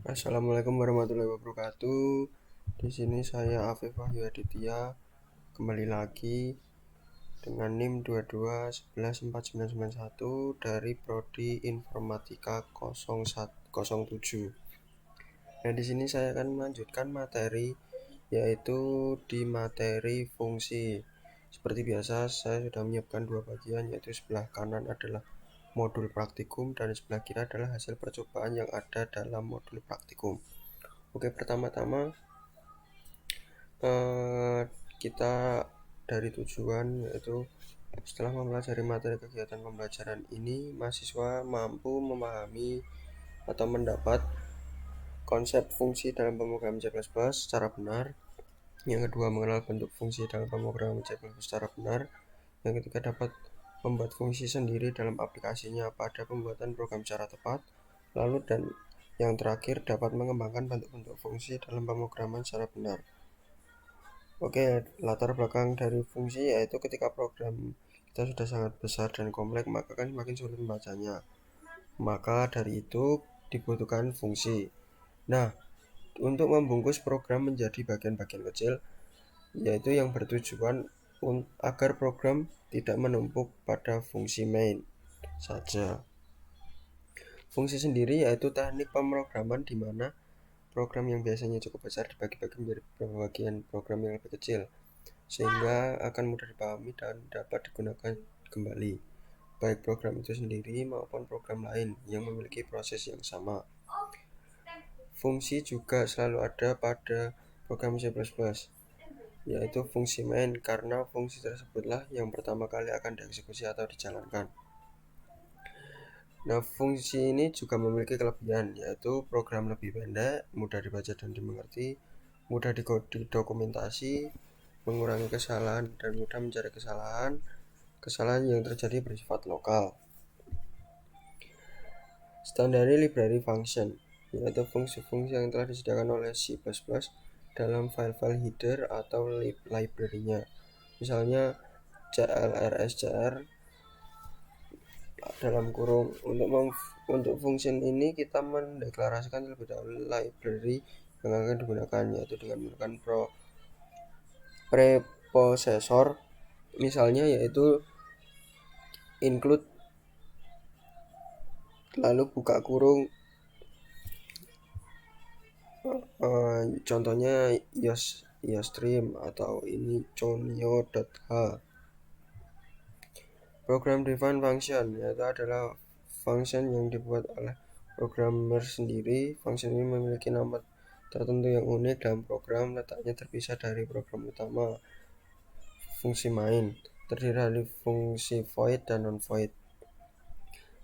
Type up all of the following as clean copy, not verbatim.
Assalamualaikum warahmatullahi wabarakatuh. Di sini saya Afif Wahyu Aditya kembali lagi dengan NIM 22114991 dari Prodi Informatika 0107. Nah, di sini saya akan melanjutkan materi yaitu di materi fungsi. Seperti biasa, saya sudah menyiapkan dua bagian, yaitu sebelah kanan adalah modul praktikum dan sebelah kiri adalah hasil percobaan yang ada dalam modul praktikum. Oke, pertama-tama kita dari tujuan, yaitu setelah mempelajari materi kegiatan pembelajaran ini, mahasiswa mampu memahami atau mendapat konsep fungsi dalam pemrograman C++ secara benar. Yang kedua, mengenal bentuk fungsi dalam pemrograman C++ secara benar. Yang ketiga, dapat membuat fungsi sendiri dalam aplikasinya pada pembuatan program secara tepat. Lalu dan yang terakhir, dapat mengembangkan bentuk-bentuk fungsi dalam pemrograman secara benar. Oke, latar belakang dari fungsi yaitu ketika program kita sudah sangat besar dan kompleks, maka kan semakin sulit membacanya. Maka dari itu dibutuhkan fungsi. Nah, untuk membungkus program menjadi bagian-bagian kecil, yaitu yang bertujuan agar program tidak menumpuk pada fungsi main saja. Fungsi sendiri yaitu teknik pemrograman di mana program yang biasanya cukup besar dibagi-bagi menjadi beberapa bagian program yang lebih kecil, sehingga akan mudah dipahami dan dapat digunakan kembali, baik program itu sendiri maupun program lain yang memiliki proses yang sama. Fungsi juga selalu ada pada program C++, yaitu fungsi main, karena fungsi tersebutlah yang pertama kali akan dieksekusi atau dijalankan. Nah, fungsi ini juga memiliki kelebihan, yaitu program lebih pendek, mudah dibaca dan dimengerti, mudah didokumentasi, mengurangi kesalahan dan mudah mencari kesalahan yang terjadi bersifat lokal. Standar library function, yaitu fungsi-fungsi yang telah disediakan oleh C++ dalam file-file header atau library-nya. Misalnya clrscr dalam kurung. Untuk fungsi ini kita mendeklarasikan terlebih dahulu library yang akan digunakan, yaitu dengan menggunakan preprocessor, misalnya yaitu include lalu buka kurung, contohnya iostream atau ini conio.h. Program defined function yaitu adalah function yang dibuat oleh programmer sendiri. Function ini memiliki nama tertentu yang unik dalam program, letaknya terpisah dari program utama. Fungsi main terdiri dari fungsi void dan non-void.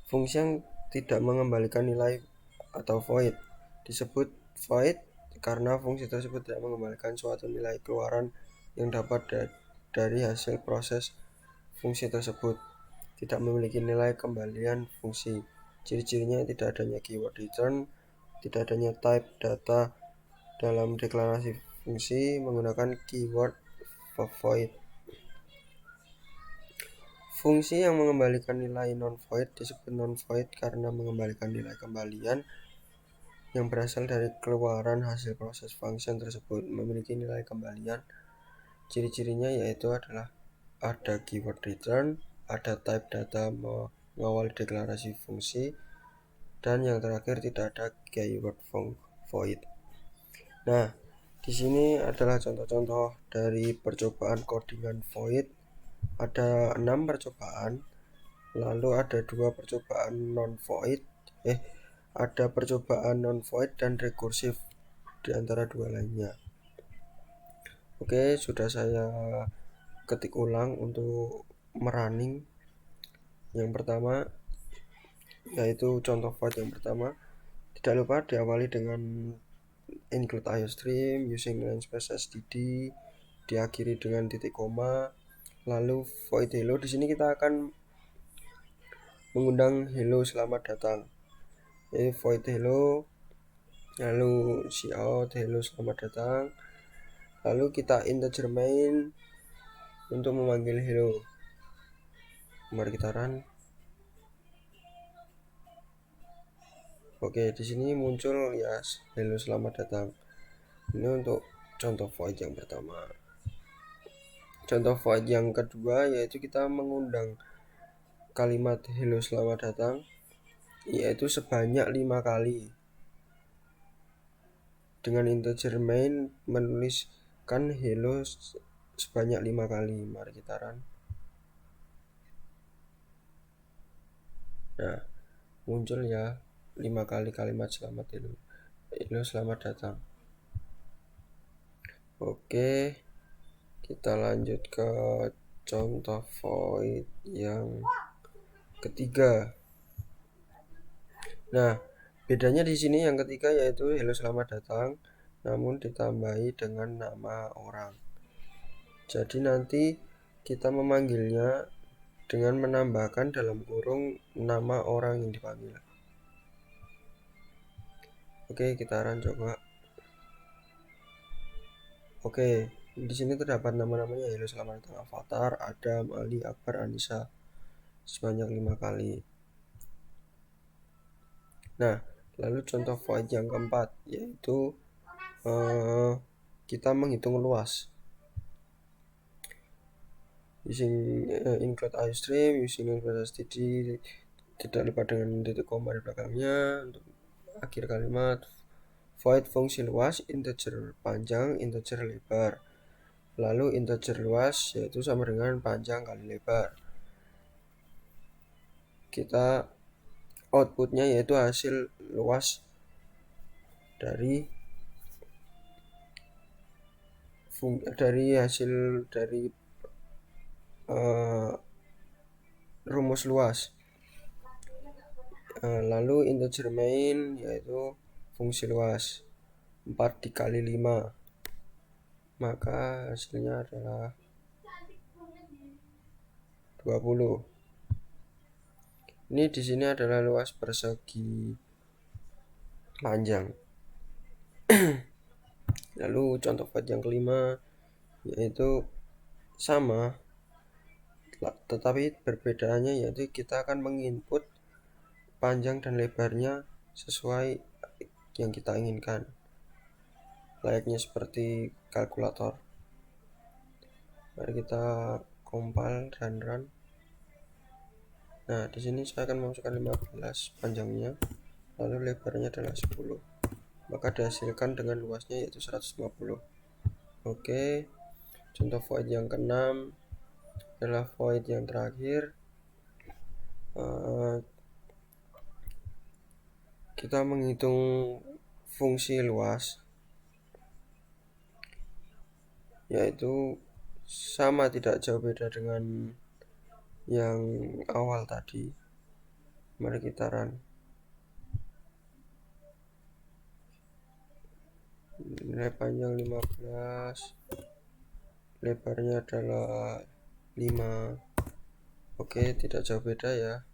Fungsi yang tidak mengembalikan nilai atau void disebut void karena fungsi tersebut tidak mengembalikan suatu nilai keluaran yang dapat dari hasil proses fungsi tersebut, tidak memiliki nilai kembalian fungsi. Ciri-cirinya tidak adanya keyword return, tidak adanya type data dalam deklarasi fungsi menggunakan keyword void. Fungsi yang mengembalikan nilai non-void disebut non-void karena mengembalikan nilai kembalian yang berasal dari keluaran hasil proses function tersebut, memiliki nilai kembalian. Ciri-cirinya yaitu adalah ada keyword return, ada type data mengawal deklarasi fungsi, dan yang terakhir tidak ada keyword void. Nah, di sini adalah contoh-contoh dari percobaan codingan void. Ada 6 percobaan, lalu ada 2 percobaan non-void, ada percobaan non-void dan rekursif di antara dua lainnya. Oke, sudah saya ketik ulang untuk merunning. Yang pertama yaitu contoh void yang pertama, tidak lupa diawali dengan include iostream using namespace std, diakhiri dengan titik koma, lalu void hello. Di sini kita akan mengundang hello selamat datang, void hello, lalu cout hello selamat datang, lalu kita integer main untuk memanggil hello. Mari kita run. Oke, di sini muncul ya hello selamat datang. Ini untuk contoh void yang pertama. Contoh void yang kedua yaitu kita mengundang kalimat hello selamat datang yaitu sebanyak 5 kali. Dengan integer main menuliskan hello sebanyak 5 kali. Mari kita run. Nah, muncul ya 5 kali kalimat selamat hello. Hello selamat datang. Oke, kita lanjut ke contoh void yang ketiga. Nah, bedanya di sini yang ketiga yaitu hello selamat datang, namun ditambahi dengan nama orang. Jadi nanti kita memanggilnya dengan menambahkan dalam kurung nama orang yang dipanggil. Oke, kita run coba. Oke, di sini terdapat nama-namanya hello selamat datang Avatar, Adam, Ali, Akbar, Anissa sebanyak 5 kali. Nah, lalu contoh void yang keempat yaitu kita menghitung luas. Using include iStream, using include std, tidak lupa dengan titik koma di belakangnya. Untuk akhir kalimat void fungsi luas integer panjang integer lebar. Lalu integer luas yaitu sama dengan panjang kali lebar. Kita outputnya yaitu hasil luas dari rumus luas. Lalu integer main yaitu fungsi luas 4 dikali 5, maka hasilnya adalah 20. Ini di sini adalah luas persegi panjang. Lalu contoh void yang kelima yaitu sama, tetapi perbedaannya yaitu kita akan menginput panjang dan lebarnya sesuai yang kita inginkan, layaknya seperti kalkulator. Mari kita compile dan run. Nah, di sini saya akan memasukkan 15 panjangnya, lalu lebarnya adalah 10. Maka dihasilkan dengan luasnya yaitu 150. Oke, contoh void yang keenam adalah void yang terakhir. Kita menghitung fungsi luas yaitu sama, tidak jauh beda dengan yang awal tadi. Mari kita run. Nilai panjang 15, lebarnya adalah 5. Oke, tidak jauh beda ya.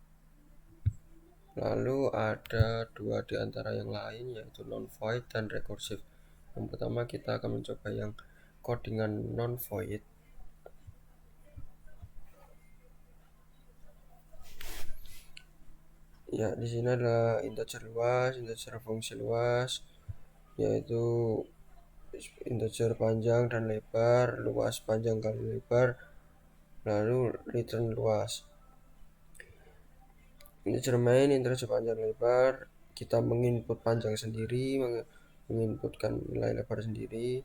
Lalu ada dua di antara yang lain yaitu non void dan recursive. Yang pertama kita akan mencoba yang codingan non void. Ya, di sini adalah integer luas, integer fungsi luas, yaitu integer panjang dan lebar, luas panjang kali lebar, lalu return luas. Integer main, integer panjang lebar, kita menginput panjang sendiri, menginputkan nilai lebar sendiri,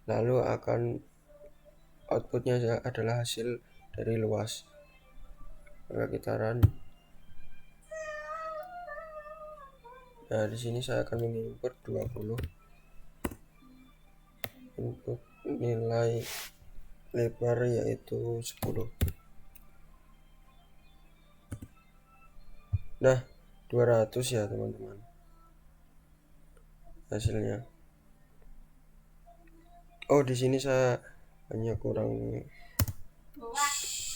lalu akan outputnya adalah hasil dari luas. Maka kita run. Nah, di sini saya akan menginput 20. Input nilai lebar yaitu 10. Nah, 200 ya teman-teman hasilnya. Oh, di sini saya hanya kurang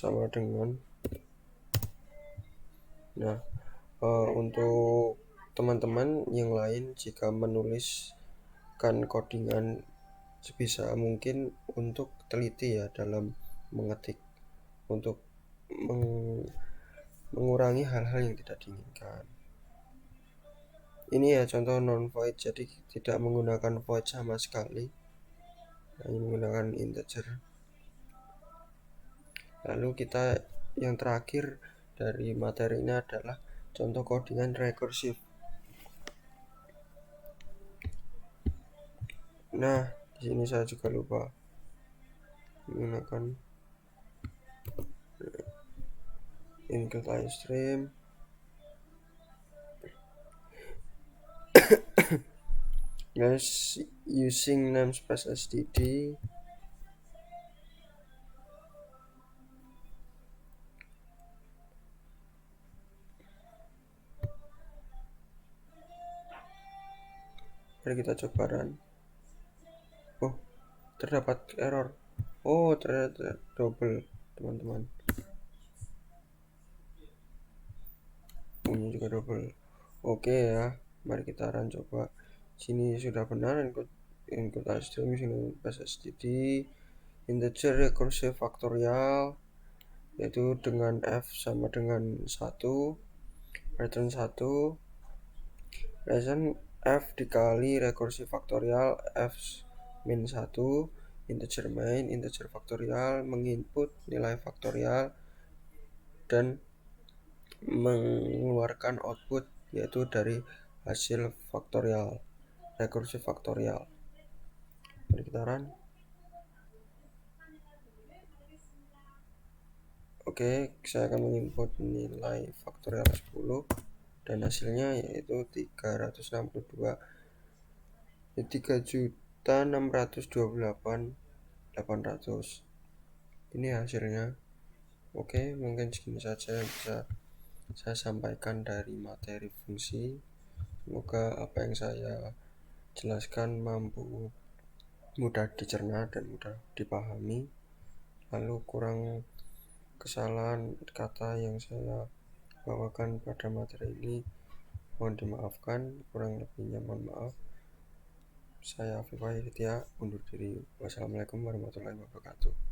sama dengan. Nah, untuk teman-teman yang lain jika menuliskan codingan sebisa mungkin untuk teliti ya dalam mengetik untuk mengurangi hal-hal yang tidak diinginkan. Ini ya contoh non void, jadi tidak menggunakan void sama sekali, hanya menggunakan integer. Lalu kita yang terakhir dari materi ini adalah contoh codingan rekursif. Nah, di sini saya juga lupa menggunakan include iStream. Guys, using namespace std. Mari kita coba run. Oh, terdapat error. Oh, ternyata double, teman-teman. Ini juga double. Oke ya, mari kita run coba. Sini sudah benar include iStream using namespace std, integer recursive factorial, yaitu dengan f sama dengan 1, return 1, return f dikali recursive factorial f min 1, integer main, integer factorial, menginput nilai faktorial dan mengeluarkan output yaitu dari hasil faktorial, recursive factorial. Mari kita run. Oke, saya akan menginput nilai faktorial 10 dan hasilnya yaitu 3.628.800. Ini hasilnya. Oke, mungkin segini saja yang bisa saya sampaikan dari materi fungsi. Semoga apa yang saya jelaskan mampu mudah dicerna dan mudah dipahami. Lalu kurang kesalahan kata yang saya bawakan pada materi ini mohon dimaafkan, kurang lebihnya mohon maaf. Saya Afifah Hidayah undur diri. Wassalamualaikum warahmatullahi wabarakatuh.